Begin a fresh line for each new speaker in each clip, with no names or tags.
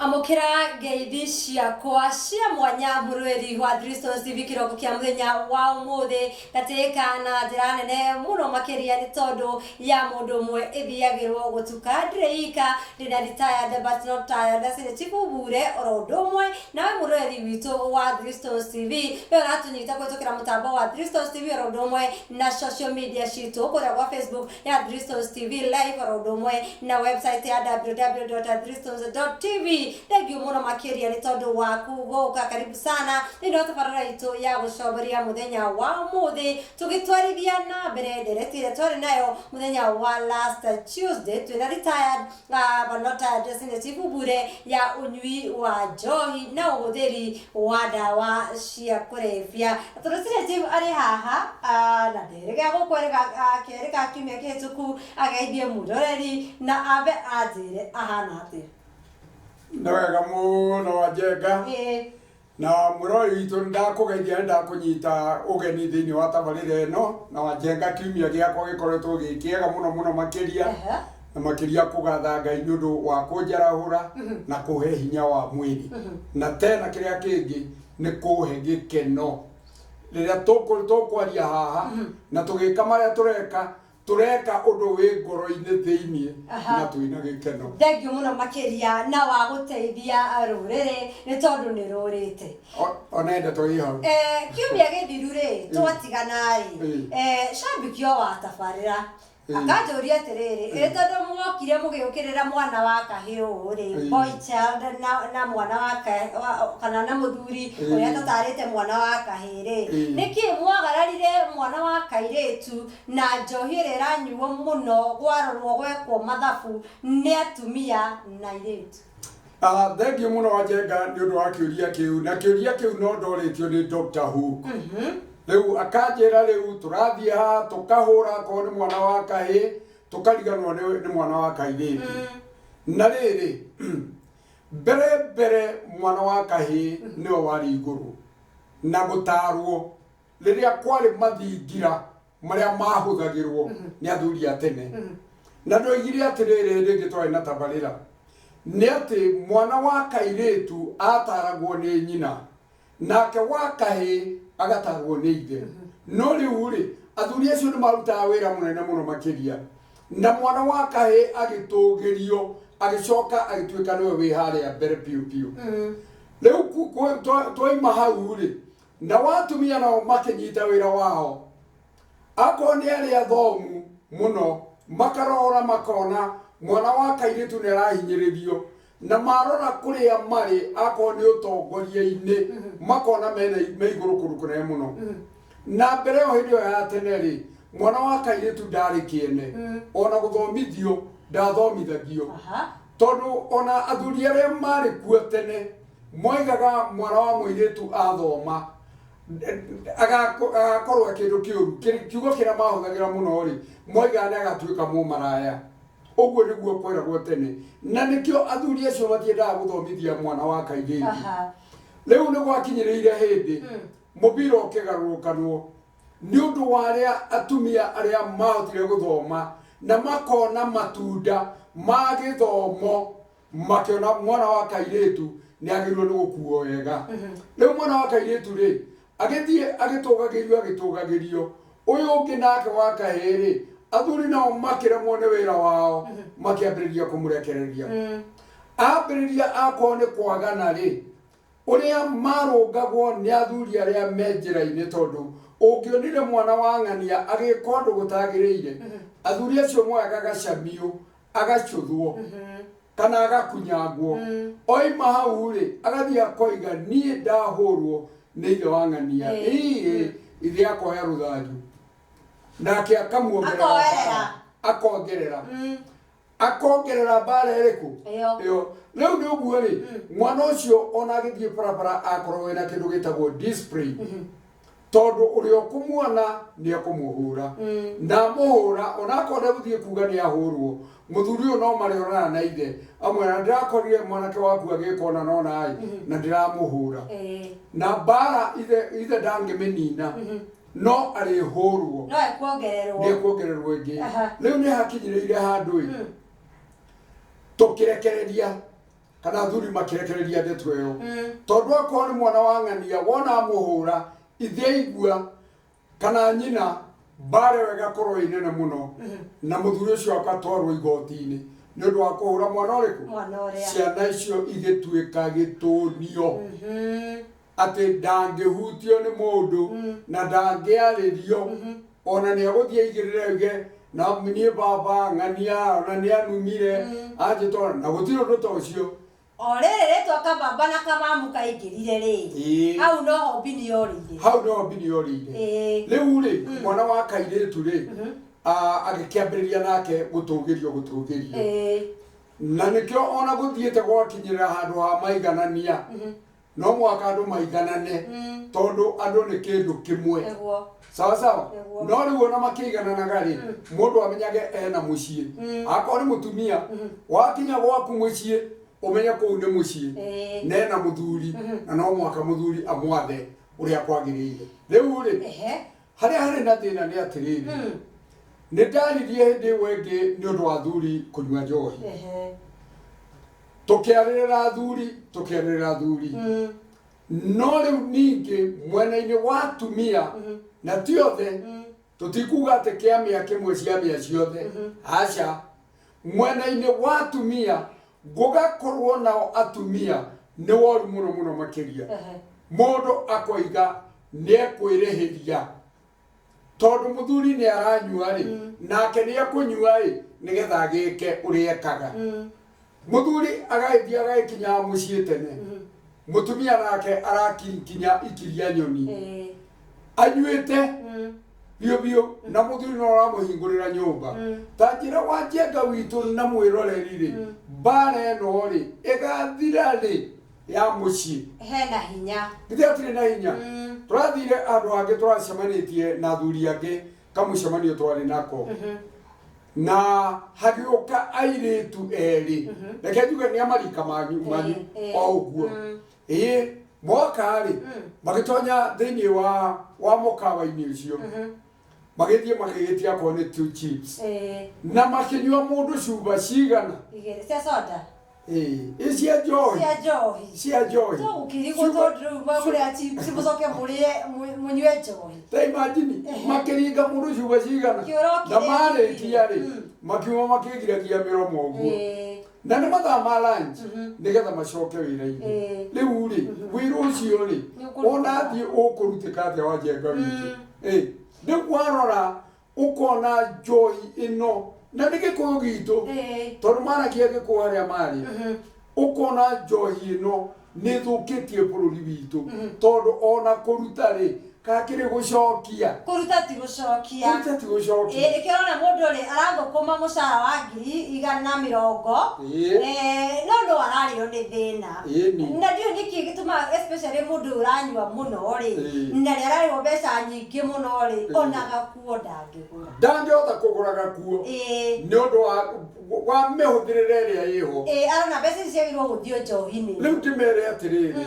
amukira ngeithi ciakwa cia mwanya murweri wa Dristos TV kiroko kia muthenya wa umuthi gatika na njira nene muno makiria ni tondu ya mundu mwe ithiagirwo gutuka ndreika ndina retired but not tired asire chibubure orondo mwe nawe murweri witu wa Dristos TV yona tunyita kwetukira mutambo wa Dristos TV orondo mwe na social media citu kuria kwa Facebook ya Dristos TV live orondo mwe na website ya www.dristos.tv. Thank you muno makiria ni tondu waku goka karibu sana ndio tabarara itu ya gushoboria muthenya wa umuthi tugitwarithia na mbere nderetire twari nayo muthenya wa last Tuesday twina retired but not tired sine tibubure ya unyui wa njohi na uhuthiri wa dawa cia kurevya turutire tibu ari haha na nderega gukwereka kereka kimya kihituku agaithie mudoreri na abe ajire ahana ati
Nawega muno Wajenga na muroi witu ndakugeithia ndakunyita ugeni thiini wa tabarire ino na Wajenga kiumia giakwa gikoretwo gikiega muno makiria na makiria kugatha Ngai ni undu wa kunjarahura na kuhe hinya wa mwiri na tena kiria kingi ni kuhe gikeno riria tukwaria haha na tugika maria tureka undu wi ngoro-ini thiini na twina gikeno.
Thank you muno makiria na wa guteithia rurire ni tondu ni rurite
onende twiho
kiumia githiru ri twatigana ri shambikio wa tabarira akajuria atiriri tondu mwokire mugiukirira mwana wa kahiu ri boy child na mwana wa kana na muthuri uria tatarite mwana wa kahiri niki mwagararire mwana wa kairetu na njohi ranyuo muno gwarorwo gwekwo mathabu ni atumia na iretu.
Thank you muno Wajenga ni undu wa kiuria kiu na kiuria kiu no ndoritio ni Dr. Hook. Riu akanjira riu turathie ha tukahura ko ni mwana wa kahi tukariganwo ni mwana wa kairitu na riri bere mwana wa kahi ni wari iguru na gutarwo riria kwari mathingira maria mahuthagirwo ni athuri atene na ndoigire atiriri ndingi twari na tabarira ni ati mwana wa kairitu ataragwo ni nyina nake wa kahi agatarwo ni ithe no riu ri athuri acio ni marutaga wira munene muno makiria na mwana wa kahi agitugirio agicoka agituika niwe wi haria mbere piu riu twaima hau ri na watumia nao makinyita wira wao ako ni aria thomu muno makarora makona mwana wa kairitu ni arahinyiririo na marora kuria mari ako ni utongoria-ini makona me iguru kurukune muno na mbere o hindi ya teneri mwana wa kairitu ndari kiene ona guthomithio ndathomithagio tondu ona athuri aria mari kuo tene moigaga mwana wa muiritu athoma agakorwo kindu kiuru kiugo kiria mahuthagira muno ri moigaga ni agatuika mumaraya uguo niguo kweragwo tene na nikio athuri acio matiendaga guthomithia mwana wa kairitu riu ni gwakinyirire hindi mubira ukigarurukanwo ni undu wa aria atumia aria mahotire guthoma na makona matunda ma githomo makiona mwana wa kairitu ni agirwo ni gukuo wega riu mwana wa kairitu ri agithie agitugagirio uyu ungi nake wa kahiri athuri nao makiremwo ni wira wao makiambiriria kumurekereria ambiriria akone kwagana ri uria marungagwo ni athuri aria menjira-ini tondu ungionire mwana wa ng'ania agika undu gutagiriire athuri acio moyaga gacamio agacuthwo kana agakunyangwo oima hau ri agathie akoiga nie ndahurwo ni ithe wa ng'ania ithe akoya ruthanju nake akongerera bara eriku iyo riu ni uguo ri mwana ucio ona agithie barabara akorwo wina kindu gitagwo display tondu uria ukumuona ni akumuhura na muhura ona akonde guthie kuga ni ahurwo muthuri uyu no mariorana na ithe amwera ndirakorire mwanake waku agikona nona ai na ndiramuhura na bara ithe ndangimenina no arihurwo
no
ekuongererwo ingi riu ni hakinyiriire handu tukirekereria kana athuri makirekereria ndeto ĩyo tondu akorwo nĩ mwana wa ng'ania wona muhura ithe igua kana nyina bare wega korwo inene muno na muthuri ucio akatwarwo igoti-inĩ nĩ ũndũ wa kũhũra mwana ũrĩkũ ciana icio igĩtuĩka gĩtũnio atĩ ndangĩhutio nĩ mũndũ na ndangĩarĩrio ona nĩ egũthiĩ aigĩrĩre uge na niĩ baba ng'ania ona nĩ anumire anjĩtwara na gũtirĩ ũndũ ta ũcio
orere twa baba na kamamu kaingĩrire rĩ hau no bini yorĩire rĩu rĩ mwana wa kairĩtu rĩ agĩkĩambĩrĩria nake gũtũgĩrio na nĩkĩo ona gũthiĩte gwakinyĩrĩra handũ ha maiganania no mwaka andũ maiganane tondũ andũ nĩ kĩndũ kĩmwe sawa no rĩu ona makĩigananaga rĩ mũndũ amenyage ena mũciĩ akorwo nĩ mũtumia wakinya gwaku mũciĩ umenya kũu nĩ mũciĩ nena mũthuri na no mwaka mũthuri amwathe ũrĩa kwagĩrĩire rĩu rĩ harĩa harĩ na thĩna nĩ atĩrĩrĩ nĩ ndaririe hĩndĩ ĩyo ĩngĩ nĩ ũndũ wa athuri kũnyua njohi tũkĩarĩrĩra athuri no rĩu ningĩ mwena-inĩ wa atumia na ti othe tũtikuga atĩ kĩamĩa kĩmwe ciamĩa ciothe aca mwena-inĩ wa atumia gũgakorwo nao atumia nĩ woru mũno makĩria mũndũ akoiga nĩ ekwĩrĩhĩria tondũ mũthuri nĩ aranyua rĩ nake nĩ ekũnyua rĩ nĩgetha agĩke ũrĩa ekaga mũthuri agagĩthiĩ agagĩkinya mũciĩ tene mũtumia nake arakinya ikiria nyoni anyuĩte biũ na mũthuri no aramũhingũrĩra nyũmba ta njĩra wa njenga witũ na mwĩroreri rĩ mbara ĩno rĩ ĩgathira rĩ ya mũciĩ hena hinya
githĩ hatirĩ na hinya tũrathire andũ angĩ tũracemanĩtie na athuri angĩ kamũcemanio twarĩ nako na hagĩũka airĩtu erĩ reke njuge nĩ amarika manyu o ũguo moka rĩ magĩtonya thĩinĩ wa mũkawa-inĩ ũcio magĩthiĩ makĩgĩtia akorwo nĩ two chips na makĩnyua mũndũ cuba cigana
cia soda
cia njohi ta imagine makĩringa mũndũ cuba cigana na marĩkia rĩ makiuma makĩgiragia mĩromo ũguo na nĩ mathaa ma lunch nĩgetha macoke wĩra-inĩ rĩu rĩ wĩra ũcio rĩ ona thiĩ ũkũrutĩka atĩa wa njenga witũ rĩu warora ũkona njohi ĩno na nĩ gĩkũyũ gitũ tondũ marakia gĩkũyũ arĩa marĩ ũkona njohi ĩno nĩ thũkĩtie bũrũri witũ tondũ ona kũruta rĩ kakĩrĩ gũcokia
kũruta ti gũcokia nĩkĩrona mũndũ rĩ arathũkũma mũcara wa 150 no ararĩo nĩ thĩna na ndiũ nĩkĩ gĩtũmaga especially mũndũ ũranyua mũno rĩ na nĩ ararĩo mbeca nyingĩ mũno rĩ ona gakuo ndangĩhota kũgũra gakuo nĩ ũndũ wa mĩhũthĩrĩre ĩrĩa ĩho arona mbeca ici ciagĩrĩirwo gũthiĩ njohi-inĩ
rĩu ndĩmere atĩrĩrĩ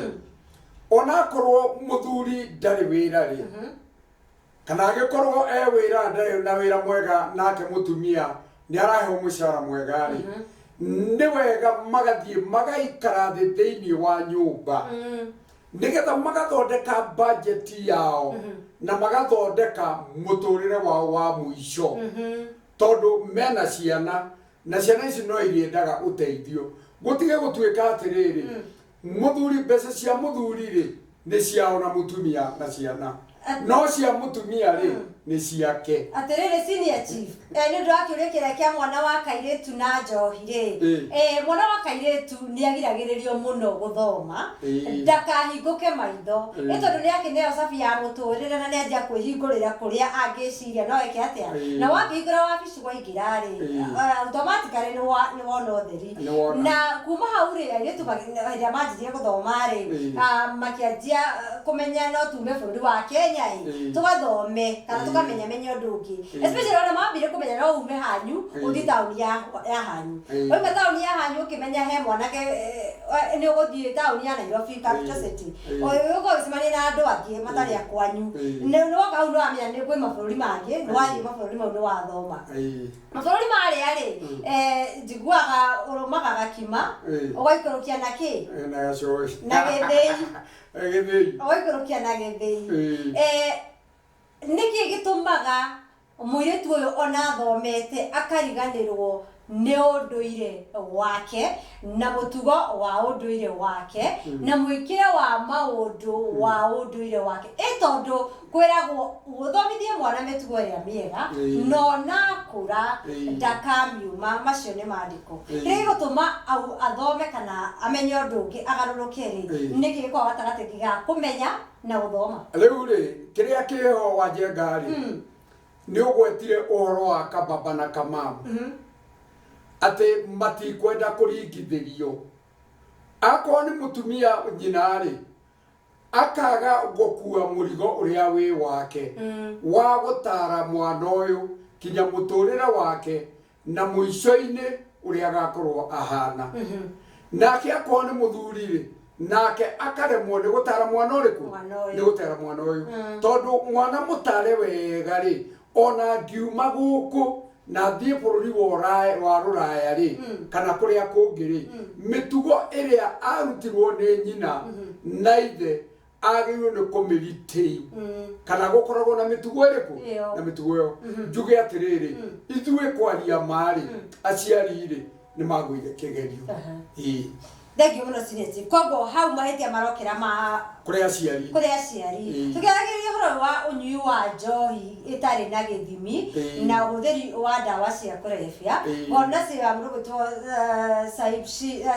ona korwo mũthuri ndarĩ wĩra rĩ kana agĩkorwo wĩra ndarĩ na wĩra mwega nake mũtumia nĩ araheo mũcara mwega rĩ nĩ wega magathiĩ magaikara thĩ thĩinĩ wa nyũmba nĩgetha magathondeka budget yao na magathondeka mũtũrĩre wao wa mũico tondũ mena ciana na ciana ici no irĩendaga ũteithio gũtige gũtuĩka atĩrĩrĩ mũthuri mbeca cia mũthuri rĩ nĩ ciao na mũtumia na ciana no cia mũtumia rĩ nĩ ciake
atĩrĩrĩ senior chief nĩ ũndũ wa kĩũria kĩrĩa kĩa mwana wa kairĩtu na njohi rĩ mwana wa kairĩtu nĩ agiragĩrĩrio mũno gũthoma ndakahingũke maitho nĩ tondũ nĩ akĩneo cabi ya mũtũrĩre na nĩ anjia kwĩhingũrĩra kũrĩa angĩciria no eke atĩa na wakĩhingũra wabici waingĩra rĩ automatically nĩ wona ũtheri na kuma hau rĩ airĩtu hĩndĩ manjirie gũthoma rĩ makĩanjia kũmenya no tume bũrũri wa Kenya tũgathome kana ukamenya menyo ndungi especially ona mambire kumenya no ume hanyu uthi town ya hanyu oima town ya hanyu ukimenya he mwanake ni uguthie town ya Nairobi capital city ugo simani na andu angi matari akwanyu no wakau no amenya ni kwi mabũrũri mangi no wathi mabũrũri mau no wathoma mabũrũri mari ari njiguaga urumaga gakima ugaikũrũkia na ki
na gacoci
na gĩthĩi
gĩthĩi
ugaikũrũkia na gĩthĩi niki gitumaga mũirĩtu ũyũ ona thomete akariganĩrwo nĩ ũndũire wake na mũtugo wa ũndũire wake na mwĩkĩre wa maũndũ wa ũndũire wake tondũ kwĩragwo gũthomithie mwana mĩtugo ĩrĩa mĩega no nakũra ndakamiuma macio nĩ maandĩko kĩrĩa gĩgũtũma athome kana amenye ũndũ ũngĩ agarũrũke rĩ nĩkĩ gĩkoragwo gatagatĩ ga kũmenya na gũthoma
rĩu rĩ kĩrĩa kĩho Wanjenga rĩ nĩ ũgwetire ũhoro wa Kababa na Kamau ate matikwenda kũringithĩrio akorwo nĩ mũtumia nyina rĩ akaga gũkua mũrigo ũrĩa wĩ wake wa gũtara mwana ũyũ kinya mũtũrĩre wake na mũico-inĩ ũrĩa agakorwo ahana nake akorwo nĩ mũthuri rĩ nake akaremwo nĩ gũtara mwana ũrĩkũ nĩ gũtara mwana ũyũ tondũ mwana mũtare wega rĩ ona ngiuma gũkũ na thiĩ bũrũri wa rũraya rĩ kana kũrĩa kũngĩ rĩ mĩtugo ĩrĩa arutirwo nĩ nyina na ithe agĩrĩirwo nĩ kũmĩritĩi kana gũkoragwo na mĩtugo ĩrĩkũ na mĩtugo ĩyo njuge atĩrĩrĩ ithuĩ kwaria marĩ aciari rĩ nĩ magũire kĩgerio
thengio mũno Cineci koguo hau mahĩtia marokĩra ma
kũrĩa aciari tũkĩaragĩrĩria ũhoro wa ũnyui wa njohi ĩtarĩ na gĩthimi na ũhũthĩri wa ndawa cia kũrebia ona cia mũndũ gwĩtwo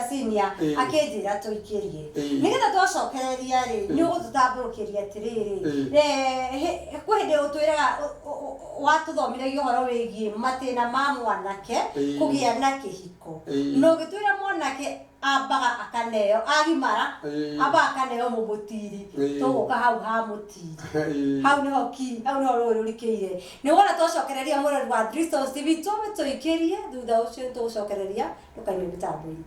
Senior akĩnjĩra tũikĩrie nĩgetha twacokereria rĩ nĩ ũgũtũtambũrũkĩria atĩrĩrĩ kwĩ hĩndĩ ũtwĩraga watũthomithagio ũhoro wĩgiĩ matĩna ma mwanake kũgĩa na kĩhiko na ũgĩtwĩra mwanake ambaga akaneo agimara aba akaneo mũbũtiri tũgũka hau ha mũtiri hau nĩho rũrĩkĩire nĩ wona twacokereria mũrori wa Bristol TV tũikĩrie thutha ũcio tũgũcokereria ndũkaime mĩtambo-inĩ.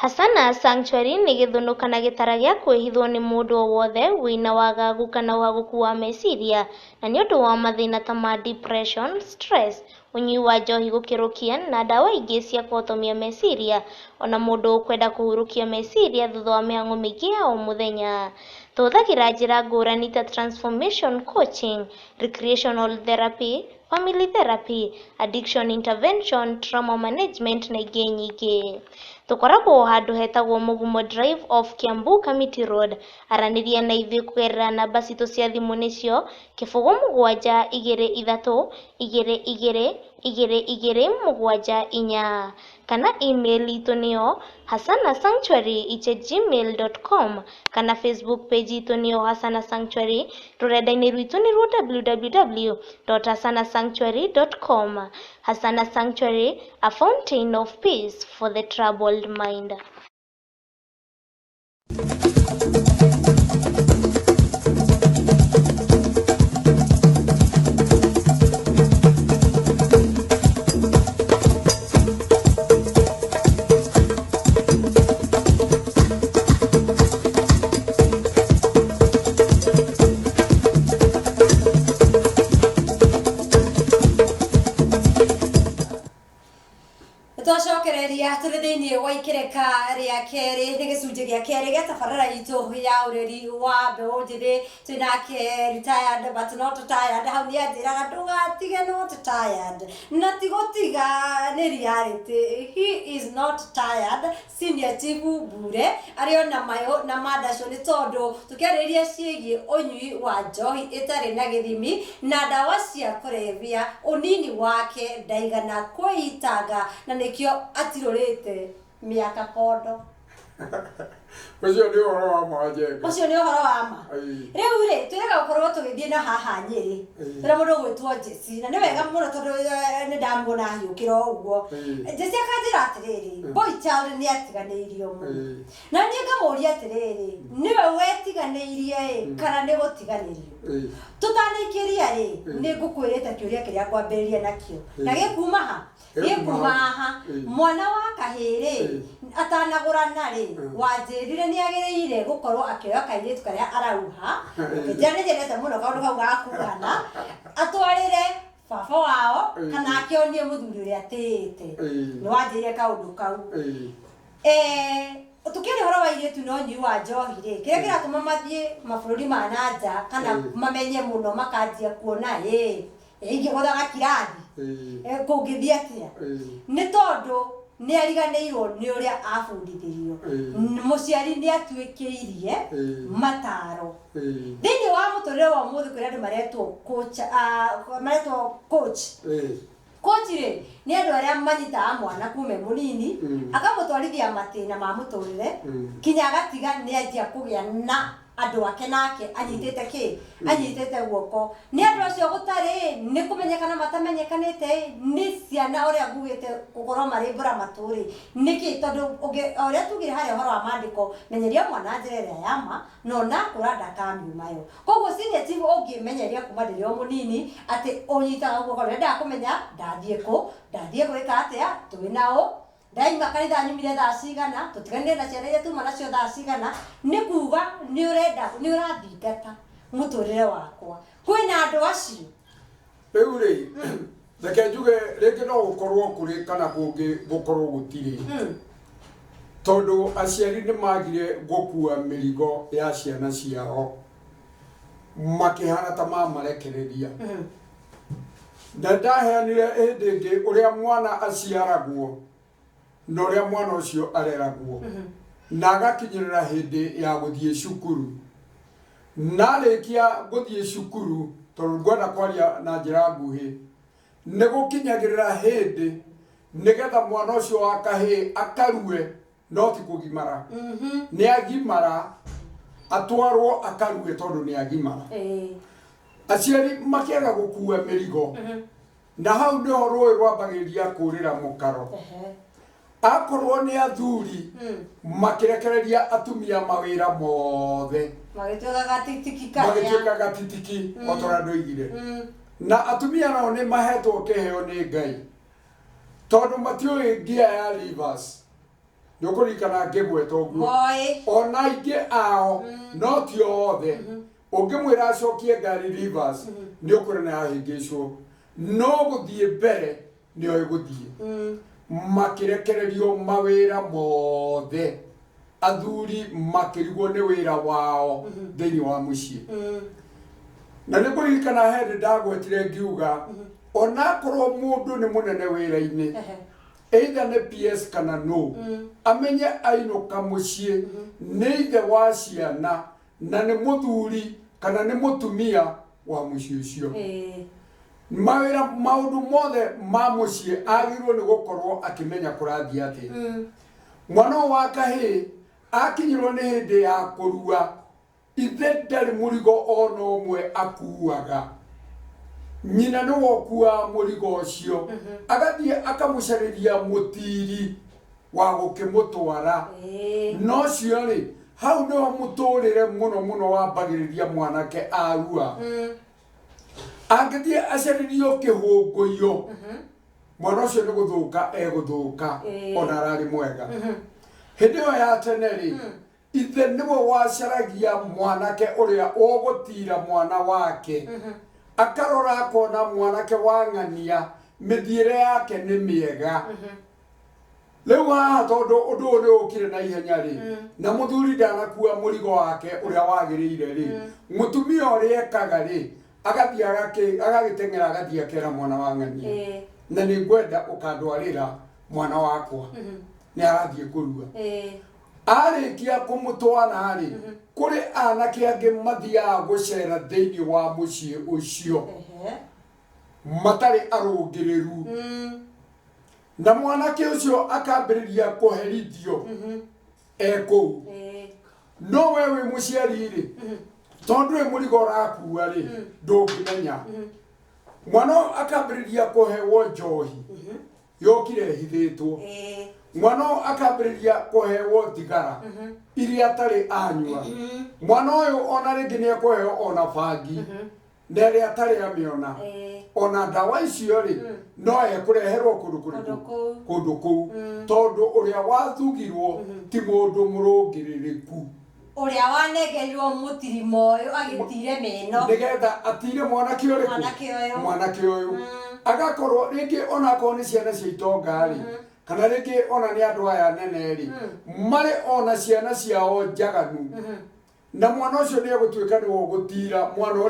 Hasana Sanctuary nĩ gĩthũnũ kana gĩtara gĩa kwĩhithwo nĩ mũndũ o wothe wĩna wagagu kana ũhagũku wa meciria na nĩ ũndũ wa mathĩna ta ma depression, stress, ũnyui wa njohi gũkĩrũkia na ndawa ingĩ cia kũhotomia meciria ona mũndũ ũkwenda kũhurũkia meciria thutha wa mĩhang'o mĩingĩ ya o mũthenya. Tũhũthagĩra njĩra ngũrani ta transformation coaching, recreational therapy, family therapy, addiction intervention, trauma management na ingĩ nyingĩ. Tũkoragwo handũ hetagwo Mugumo Drive off Kiambu Committee Road. Aranĩria na ithuĩ kũgerera namba citũ cia thimũ nĩcio 0773222274 kana email itũ nĩyo hasanasanctuary@gmail.com kana Facebook page itũ nĩyo Hasana Sanctuary. Rũrenda-inĩ rwitũ nĩ rwa www.hasanasanctuary.com. Hasana Sanctuary, a fountain of peace for the troubled mind.
tũrĩ thĩinĩ wa ikereka rĩa kerĩ nĩ gĩcunjĩ gĩa kerĩ gĩa tabarĩra itũ ya ũreri wa mbeũ njĩthĩ twĩnake retired but not tired hau nĩ anjĩraga ndũgatige not tired na ti gũtiga nĩ reality he is not tired senior chief Mbure arĩ ona Mayũ na Madacũ nĩ tondũ tũkĩarĩrĩria ciĩgiĩ ũnyui wa njohi ĩtarĩ na gĩthimi na ndawa cia kũrebia ũnini wake ndaigana kwĩitanga na nĩkĩo atirũrĩte mĩaka kondo.
Ũcio nĩ ũhoro wa ma Njenga.
Ũcio nĩ ũhoro wa ma. Rĩu rĩ twĩrĩga gũkorwo tũgĩthiĩ na haha Nyĩrĩ tũrĩa mũndũ ũgwĩtwo Jesse na nĩ wega mũno tondũ nĩ ndamuona ahiũkĩra ũguo. Jesse akanjĩra atĩrĩrĩ Boy Child nĩ atiganĩirio mũno na niĩ ngamũria atĩrĩrĩ nĩwe wetiganĩirie kana nĩ gũtiganĩrio. Tũtanaikĩria rĩ nĩ ngũkwĩrĩte kĩũria kĩrĩa ngwambĩrĩria nakĩo na gĩkuma ha gĩkuma haha mwana wa kahĩrĩ atanagũrana rĩ wanjĩrire nĩ agĩrĩire gũkorwo akĩoya kairĩtu karĩa arauha njĩra nĩ nyendete mũno kaũndũ kau gakugana atwarĩre baba wao kana akĩonie mũthuri ũrĩa atĩĩte nĩ wanjĩrire kaũndũ kau. Tukĩrĩ horo wa airĩtu na ũnyui wa njohi rĩ kĩrĩa kĩratũma mathiĩ mabũrũri ma nanja kana mamenye mũno makanjia kuona ingĩgũthaga kirathi kũngĩthiĩ atĩa nĩ tondũ nĩ ariganĩirwo nĩ ũrĩa abundithĩrio mũciari nĩ atuĩkĩirie mataro thĩinĩ wa mũtũrĩre wa ũmũthĩ kũrĩ andũ maretwo coach rĩ nĩ andũ arĩa manyitaga mwana kuma mũnini akamũtwarithia matĩna ma mũtũrĩre kinya agatiga nĩ anjia kũgĩa na andũ ake nake anyitĩte guoko nĩ andũ acio gũtarĩ nĩ kũmenyekana matamenyekanĩte nĩ ciana ũrĩa ngugĩte gũkorwo marĩ mbũra matũrĩ nĩkĩ tondũ ũrĩa tugire harĩa ũhoro wa mandĩko menyeria mwana njĩra ĩrĩa ya ma no nakũra ndakamiumayo koguo senior chief ũngĩmenyeria kuma rĩrĩa o mũnini atĩ ũnyitaga guoko nĩendaga kũmenya ndathiĩ gwĩka atĩa twĩ nao ndaima kanitha nyumire thaa cigana tũtiganire na ciana iria tuma nacio thaa cigana nĩ kuga nĩ ũrathingata mũtũrĩre wakwa kwĩna andũ acio.
Rĩu rĩ reke njuge rĩngĩ no gũkorwo kũrĩ kana kũngĩ gũkorwo gũtirĩ tondũ aciari nĩ magire gũkua mĩrigo ya ciana ciao makĩhana ta mamarekereria na ndaheanire hĩndĩ ĩngĩ ũrĩa mwana aciaragwo na ũrĩa mwana ũcio areragwo na agakinyĩrĩra hĩndĩ ya gũthiĩ cukuru na arĩkia gũthiĩ cukuru tondũ ngwenda kwaria na njĩra nguhĩ nĩ gũkinyagĩrĩra hĩndĩ nĩgetha mwana ũcio wa kahĩĩ akarue no ti kũgimara nĩ agimara atwarwo akarue tondũ nĩ agimara aciari makĩaga gũkua mĩrigo na hau nĩho rũĩ rwambagĩrĩria kũrĩra mũkaro akorwo nĩ athuri makĩrekereria atumia mawĩra mothe magĩtuĩka gatitiki o tũrĩa ndoigire na atumia nao nĩ mahetwo kĩheo nĩ Ngai tondũ matiũĩ ngia ya rivers nĩ ũkũririkana ngĩgweta ũguo ona aingĩ ao no ti othe ũngĩmwĩra acokie ngari rivers nĩ ũkũrĩ na yahĩngĩcwo no gũthiĩ mbere nĩoĩ gũthiĩ makĩrekererio mawĩra mothe athuri makĩrigwo nĩ wĩra wao thĩinĩ wa mũciĩ na nĩ kũririkana hĩndĩ ndagwetire ngiuga onakorwo mũndũ nĩ mũnene wĩra-inĩ either nĩ PS kana no amenye ainũka mũciĩ nĩ ithe wa ciana na nĩ mũthuri kana nĩ mũtumia wa mũciĩ ũcio mawĩra maũndũ mothe ma mũciĩ agĩrĩirwo nĩ gũkorwo akĩmenya kũrathiĩ atĩa mwana wa kahĩĩ akinyirwo nĩ hĩndĩ ya kũrua ithe ndarĩ mũrigo ona ũmwe akuaga nyina nĩ wokuaga mũrigo ũcio agathiĩ akamũcarĩria mũtiri wa gũkĩmũtwara no cio rĩ hau nĩho mũtũrĩre mũno wambagĩrĩria mwanake arua angĩthiĩ acarĩrio kĩhũngũio mwana ũcio nĩ gũthũka egũthũka ona ararĩ mwega hĩndĩ ĩyo ya tene rĩ ithe nĩwe wacaragia mwanake ũrĩa ũgũtira mwana wake akarora akona mwanake wa ng'ania mĩthiĩre yake nĩ mĩega Leo haha tondu undu ni ukire na ihenya ri na muthuri ndanakua murigo wake uria wagirire ri mutumia uria ekaga ri agathii agagiteng'era agathii akera mwana wa ng'ania na ni ngwenda ukandwarira mwana wakwa ni arathii kurua arikia kumutwana ri kuri anake angi mathiaga gucera thiini wa mucii ucio matari arungiriru na mwanake ucio akambiriria kuherithio eko no wewe muciari ri tondu murigo rakua ri ndungimenya mwana akambiriria kuhewo njohi yokire hithitwo mwana akambiriria kuhewo thigara iria atari anyua mwana uyu ona ringi ni akuheo ona bangi na iria atari amiona ona ndawa icio ri no ekureherwo kundu kuu tondu uria wathugirwo ti mundu murungiririku
uria wanegerirwo mutirimo uyu agitire meno
nigetha atire mwanake uyu agakorwo ringi ona ko ni ciana cia itonga ri kana ringi ona ni andu aya nene ri mari ona ciana ciao njaganu na mwana ucio ni egutwika ni gutira mwana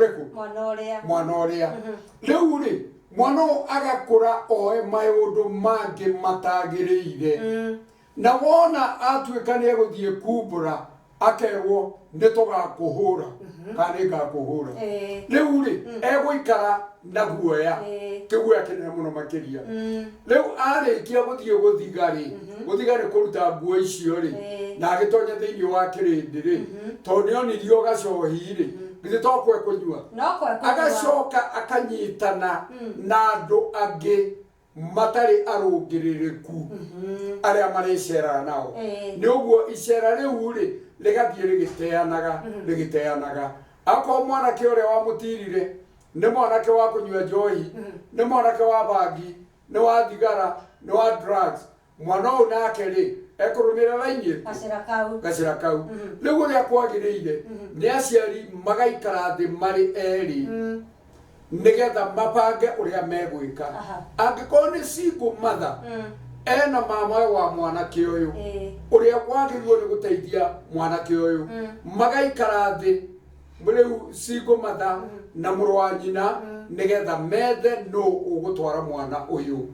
uria riu ri mwana agakura oe maundu mangi matagiriire na wona atwika ni eguthie kumbura akerwo nitugakuhura kana ngakuhura riu ri egwikara na guoya kiguoya kinene muno makiria riu arikia guthie guthigari kuruta nguo icio ri na agitonya thiini wa kirindi ri tondu nionirio gacohi ri githĩ to kwe kunyua agacoka akanyitana na andu angi matari arungiririku aria maricera nao ni uguo icera riu ri rigathie rigiteanaga ako mwanake uria wamutirire ni mwanake wa kunyua njohi ni mwanake wa bangi ni wa thigara ni wa drugs mwana uyu nake ri ekurumira rainyi gacira kau riu uria kwagiriire ni aciari magaikara thi mari eri nigetha mapange uria megwika angikorwo ni single mother ena mama wa mwanake uyu uria kwagirwo ni guteithia mwanake uyu magaikara thi riu single mother na muru wa nyina nigetha methe no ugutwara mwana uyu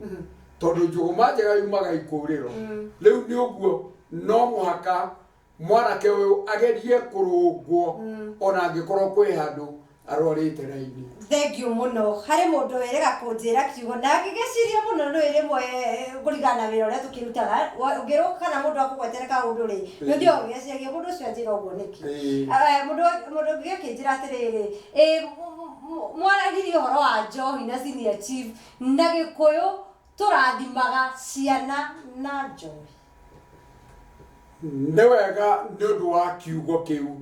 tondu njuguma njega yumaga ikuriro riu ni uguo no muhaka mwanake uyu agerie kurungwo ona angikorwo kwi handu arorite raini.
Thank you muno hari mundu werega kunjira kiugo na ngigeciria muno no iri mwe kurigana wira uria tukirutaga ungiruka kana mundu akugwetere ka undu ri ndio ngigeciria mundu ucio njira uguo niki mundu ngikinjira atiriri mwaragiri horo wa njohi na senior chief na gikuyu turathimaga ciana na njohi
ni wega ni undu wa kiugo kiu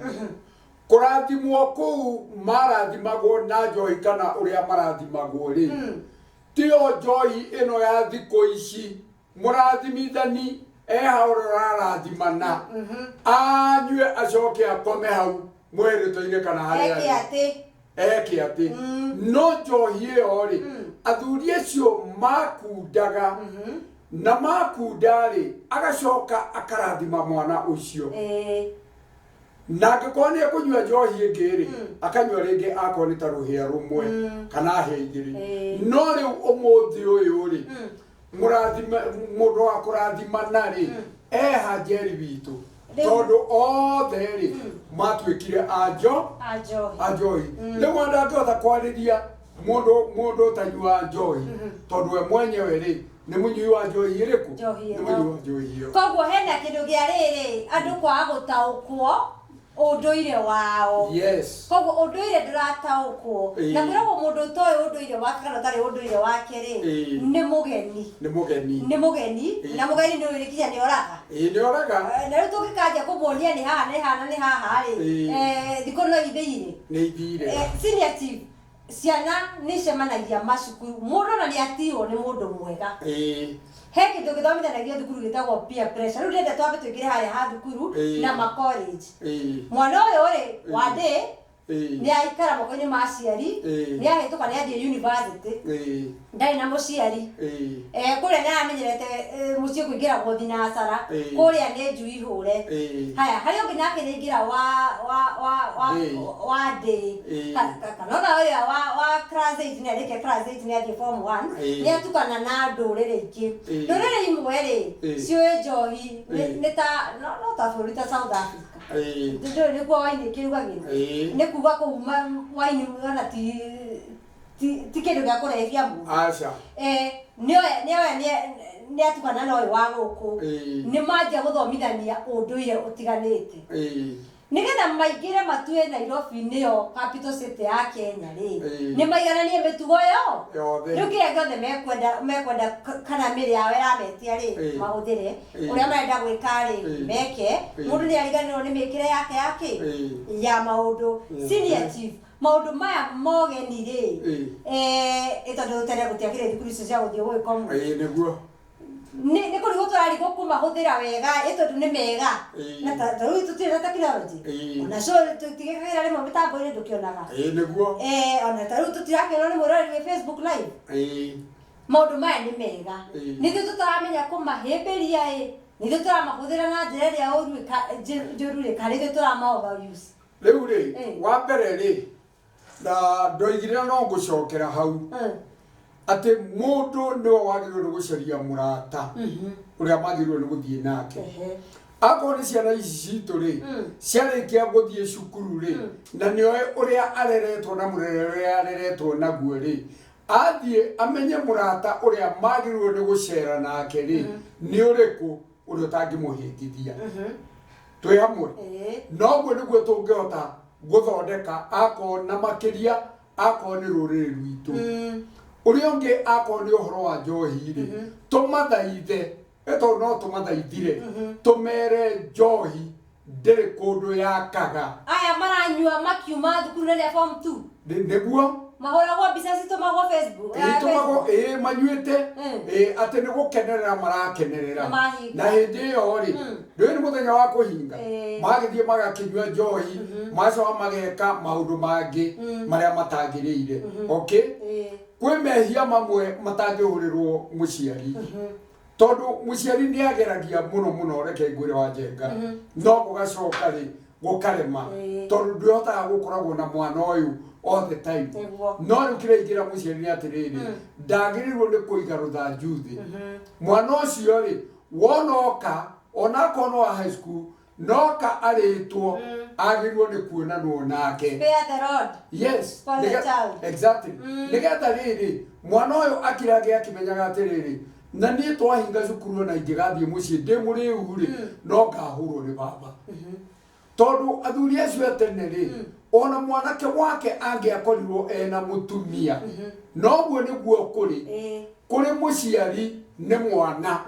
kurathimwo kuu marathimagwo na njohi kana uria marathimagwo ri tio njohi ino ya thiko ici murathimithani ehaurora rathimana anyue acoke akome hau mweritoine kana haria eke ati no njohi iyo ri athuri acio makundaga na makundari agacoka akarathima mwana ucio na ngikoni kunywa njohi ingiri akanywa ringi akoni ta ruhia rumwe kana heigiri no riu umuthi uyu ri murathima mundu wa kurathimana ri hanjeri witu tondu othe ri matwikire anjohi riu wanda ngihota kwariria mundu tanyua njohi tondu we mwenyewe ri ni munyui wa njohi iriku ni munyui wa njohi iyo
koguo hena kindu gia riri andu kwa gutaukwo unduire wao koguo unduire ndurataukwo na kwiragwo mundu toy unduire wake kana tari unduire wake ri ni mugeni na mugeni ni wirikiria ni oraga
ni oraga
na riu tungikanja kumonia ni haha ri thiko no itheire
ni ithire
senior chief ciana ni cemanagia macukuru mundu na ni atiwo ni mundu mwega he kindu githomithanagia thukuru gitagwo peer pressure riu ndenda twambe twikire haria ha thukuru na ma college mwana uyu ri wa day ni aikara moko-ini ma aciari ni ahituka ni athie university ndari na muciari kuria ni amenyerete muciĩ kũingĩragwo thinacara kuria ni njui hũre haya harĩa ũngĩ nake nĩ ingĩra wa day kana ũrĩa wa class 8 nĩ arĩkia class 8 nĩ athie form 1 nĩ atukana na ndũrĩrĩ ingĩ ndũrĩrĩ imwe rĩ ciũĩ njohi nĩ ta no ta bũrũri ta South Africa ndũrĩrĩ nĩkuo waini kĩrugagĩrwo nĩ kuga kũu waini ona ti kĩndũ gĩa kũrehia mũndũ
aca
nĩ atukana na ũyũ wa gũkũ nĩ manjia gũthomithania ũndũire ũtiganĩte nĩgetha maingĩre matue Nairobi nĩyo capital city ya Kenya rĩ nĩ maigananie mĩtugo yothe rĩu kĩrĩa gĩothe mekwenda kana mĩrĩ yao ĩrametia rĩ mahũthĩre ũrĩa marenda gwĩka rĩ meke mũndũ nĩ ariganĩrwo nĩ mĩkĩre yake ya maũndũ senior chief maũndũ maya mogeni rĩ tondũ tene gũtiakĩrĩ thukuru icio cia gũthiĩ gũgĩkomwo
nĩguo
nĩ kũrigwo tũrarigwo kũmahũthĩra wega tondũ nĩ mega na rĩu tũtirĩ na tekinoronjĩ ona so tũtigĩkĩra rĩmwe mĩtambo-inĩ ndũkĩonaga
nĩguo
ona ta rĩu tũtirakĩona rĩmwe ũrorĩ Facebook live maũndũ maya nĩ mega nĩthuĩ tũtaramenya kũmahĩmbĩria nĩthuĩ tũramahũthĩra na njĩra ĩrĩa njũru rĩ kana nĩthuĩ tũrama-overuse
rĩu rĩ wa mbere rĩ na ndoigire no ngũcokera hau atĩ mũndũ nĩwe wagĩrĩirwo nĩ gũcaria mũrata ũrĩa magĩrĩirwo nĩ gũthiĩ nake akorwo nĩ ciana ici citũ rĩ ciarĩkia gũthiĩ cukuru rĩ na nĩoĩ ũrĩa areretwo na mũrere ũrĩa areretwo naguo rĩ athiĩ amenye mũrata ũrĩa magĩrĩirwo nĩ gũcera nake rĩ nĩ ũrĩkũ ũrĩa ũtangĩmũhĩngithia twĩ hamwe noguo nĩguo tũngĩhota gũthondeka akorwo na makĩria akorwo nĩ rũrĩrĩ rwitũ ũrĩa ũngĩ akorwo nĩ ũhoro wa njohi rĩ tũmathaithe tondũ no tũmathaithire tũmere njohi ndĩrĩ kũndũ yakaga
aya maranyua makiuma thukuru rĩrĩa form 2
nĩguo
mahũragwo mbica citumagwo Facebook
ĩtumagwo manyuĩte atĩ nĩ gũkenerera marakenerera na hĩndĩ ĩyo rĩ rĩu nĩ mũthenya wa kũhinga magĩthiĩ magakĩnyua njohi macoka mageka maũndũ mangĩ marĩa matagĩrĩire okay kwĩ mehia mamwe matangĩhũrĩrwo mũciari tondũ mũciari nĩ ageragia mũno reke ngwĩre wa njenga no gũgacoka rĩ gũkarema tondũ ndĩhotaga gũkoragwo na mwana ũyũ all the time no rĩu kĩraingĩra mũciari nĩ atĩrĩrĩ ndagĩrĩirwo nĩ kũiga rũthanju thĩ mwana ũcio rĩ wonoka onakorwo no wa high school noka arĩtwo agĩrĩirwo nĩ kuonanwo nake
spare the rod
yes
for the child
exactly nĩgetha rĩrĩ mwana ũyũ akĩrage akĩmenyaga atĩrĩrĩ na niĩ twahinga cukuru na ingĩgathiĩ mũciĩ ndĩ mũrĩu rĩ no ngahũrwo nĩ baba tondũ athuri acio tene rĩ ona mwanake wake angĩakorirwo ena mũtumia noguo nĩguo kũrĩ mũciari nĩ mwana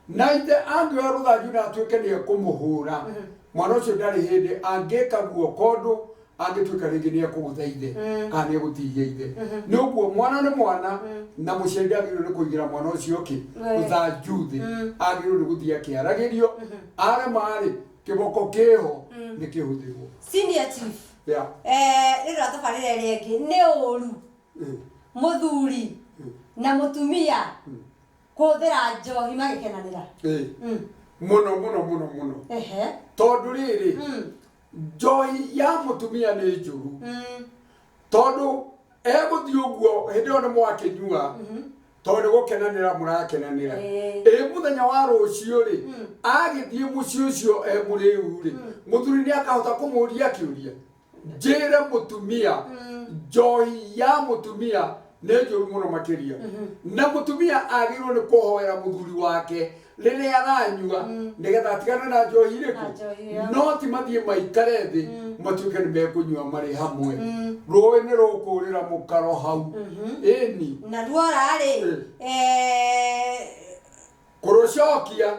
na ithe angĩoya rũthanju na atuĩke nĩ ekũmũhũra mwana ũcio ndarĩ hĩndĩ angĩka guoko ũndũ angĩtuĩka rĩngĩ nĩ ekũgũthaithe kana nĩ egũtihia ithe nĩ ũguo mwana nĩ mwana na mũciari agĩrĩirwo nĩ kũigĩra mwana ũcio rũthanju thĩ agĩrĩirwo nĩ gũthiĩ akĩaragĩrio arema-rĩ kĩboko kĩho nĩ kĩhũthĩrwo
senior chief rĩrĩa tabarĩra ĩrĩa ĩngĩ nĩ ũru mũthuri na mũtumia kũhũthĩra njohi magĩkenanĩra
mũno tondũ rĩrĩ njohi ya mũtumia nĩ njũru tondũ egũthiĩ ũguo hĩndĩ ĩyo nĩ mwakĩnyua tondũ nĩ gũkenanĩra mũrakenanĩra mũthenya wa rũciũ rĩ agĩthiĩ mũciĩ ũcio mũrĩu rĩ mũthuri nĩ akahota kũmũria kĩũria njĩre mũtumia njohi ya mũtumia nĩ njũru mũno makĩria na mũtumia agĩrĩirwo nĩ kũhoera mũthuri wake rĩrĩa aranyua nĩgetha atigane na njohi ĩrĩkũ no ti mathiĩ maikare thĩ matuĩke nĩ mekũnyua marĩ hamwe rũĩ nĩ rũkũrĩra mũkaro hau ĩni
na ruora-rĩ
kũrũcokia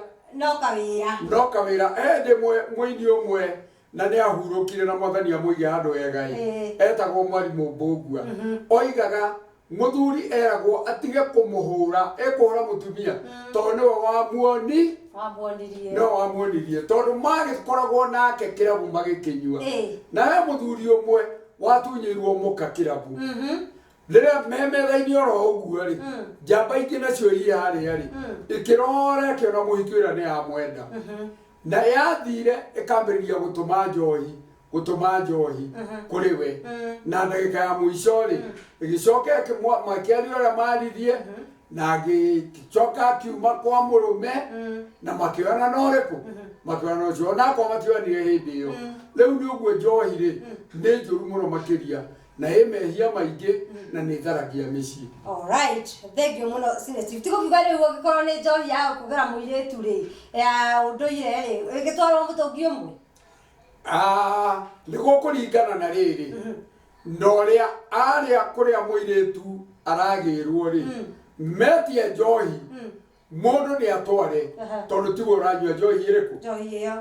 no
kawĩra ndĩ mũini ũmwe na nĩ ahurũkire na mwathani amũige handũ wega etagwo Mwarimũ Mbũngua oigaga muthuri eragwo atige kumuhura ekuhura mutumia tondu wa muoni no wa muonirie tondu magikoragwo nake kirabu magikinyua na muthuri umwe watunyirwo muka kirabu rĩrĩa memetha-inĩ oro ũguo rĩ njamba ingĩ nacio iharĩa rĩ ikĩrora ĩkĩona mũhiki ũrĩa nĩ yamwenda na yathire ĩkambĩrĩria gũtũma njohi kũrĩ we na ndagĩka ya mũico rĩ ĩgĩcoka makĩaria ũrĩa maririe na agĩcoka akiuma kwa mũrũme na makĩoyana na ũrĩkũ makĩoyana ũcio onakorwo mationire hĩndĩ ĩyo rĩu nĩ ũguo njohi rĩ nĩ njũru mũno makĩria na mehia maingĩ na nĩ tharagia mĩciĩ.
Alright, thank you muno Steve. Tiko kiuga rĩu ũngĩkorwo nĩ njohi ya kũgera mũirĩtu rĩ ya ũndũire rĩ ĩgĩtwarwo mũtũngi ũmwe
nĩ gũkũringana na rĩrĩ na ũrĩa arĩa kũrĩa mũirĩtu aragĩrwo rĩ metie njohi mũndũ nĩ atware tondũ tiwe ũranyua njohi ĩrĩkũ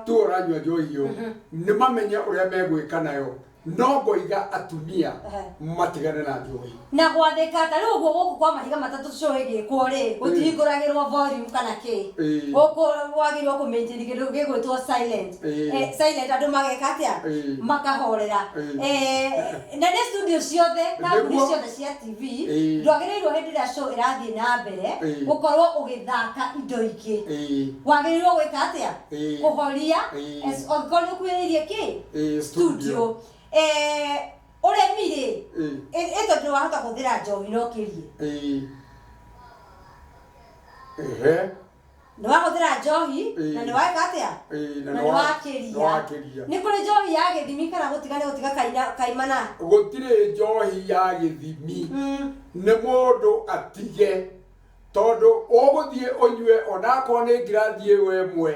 tiwe ũranyua njohi ĩyo nĩ mamenye ũrĩa megwĩka nayo no ngoiga atumia matigane na njohi
na gwathĩka ta rĩu ũguo gũkũ kwa mahiga matatũ show ĩgĩkwo rĩ gũtihingũragĩrwo volume kana kĩ gũkũ wagĩrĩirwo kũmaintain kĩndũ gĩgwĩtwo silent silent andũ mageka atĩa makahorera na nĩ studio ciothe kambuni ciothe cia TV ndwagĩrĩirwo hĩndĩ ĩrĩa show ĩrathiĩ na mbere gũkorwo ũgĩthaka indo ingĩ wagĩrĩirwo gwĩka atĩa kũhoria okorwo nĩ ũkuhĩrĩirie kĩ studio ũrĩmi rĩ ĩtondũ wahota kũhũthĩra njohi no kĩrie nĩ wahũthĩra njohi na nĩ weka atĩa na nĩ wakĩria nĩ kũrĩ njohi ya gĩthimi kana gũtiga kaimana
gũtirĩ njohi ya gĩthimi nĩ mũndũ atige tondũ ũgũthiĩ ũnyue onakorwo nĩ ngirathi ĩyo ĩmwe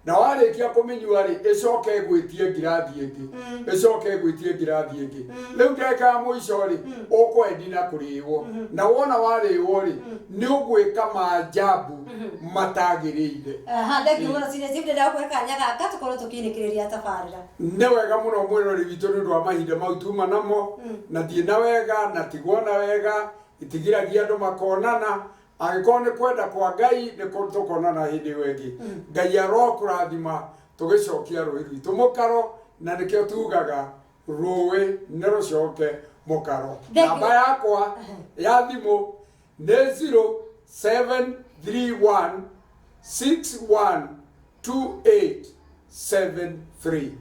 na warĩkia kũmĩnyua rĩ ĩcoke ĩgwĩtie ngirathi ĩngĩ rĩu ndagĩka ya mũico rĩ ũkwendi na kũrĩĩo na wona warĩĩo rĩ nĩ ũgwĩka maajabu matagĩrĩire
thengiũ mũno Steve ndĩrakũhe kanya gaka tũkorwo tũkĩinĩkĩrĩria tabarĩra
nĩ wega mũno mwĩrori witũ nĩ ũndũ wa mahinda mau tuma namo na thiĩ na wega na tigwo na wega itigiragia andũ makonana angĩkorwo nĩ kwenda kwa Ngai nĩ tũkonana hĩndĩ ĩyo ĩngĩ Ngai arokũrathima tũgĩcokia rũĩ rwitũ mũkaro na nĩkĩo tugaga rũĩ nĩ rũcoke mũkaro namba yakwa ya thimũ nĩ 0731612873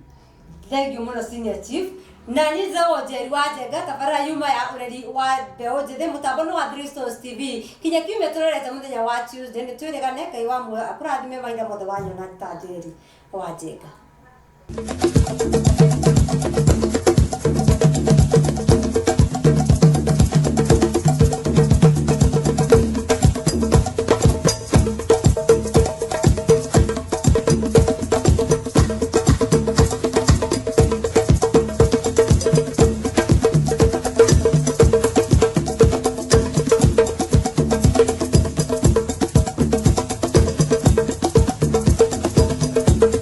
Thank you muno Senior Chief na nĩ njaũ Njeri wa Njenga tabarĩra yuma ya ũreri wa mbeũ njĩthĩ mũtambo nĩ wa 3 Stars TV kinya kiumia tũrorete mũthenya wa Tuesday nĩ twĩrĩgane Ngai wa muoyo akũrathime mahinda mothe wanyona ta Njeri wa Njenga.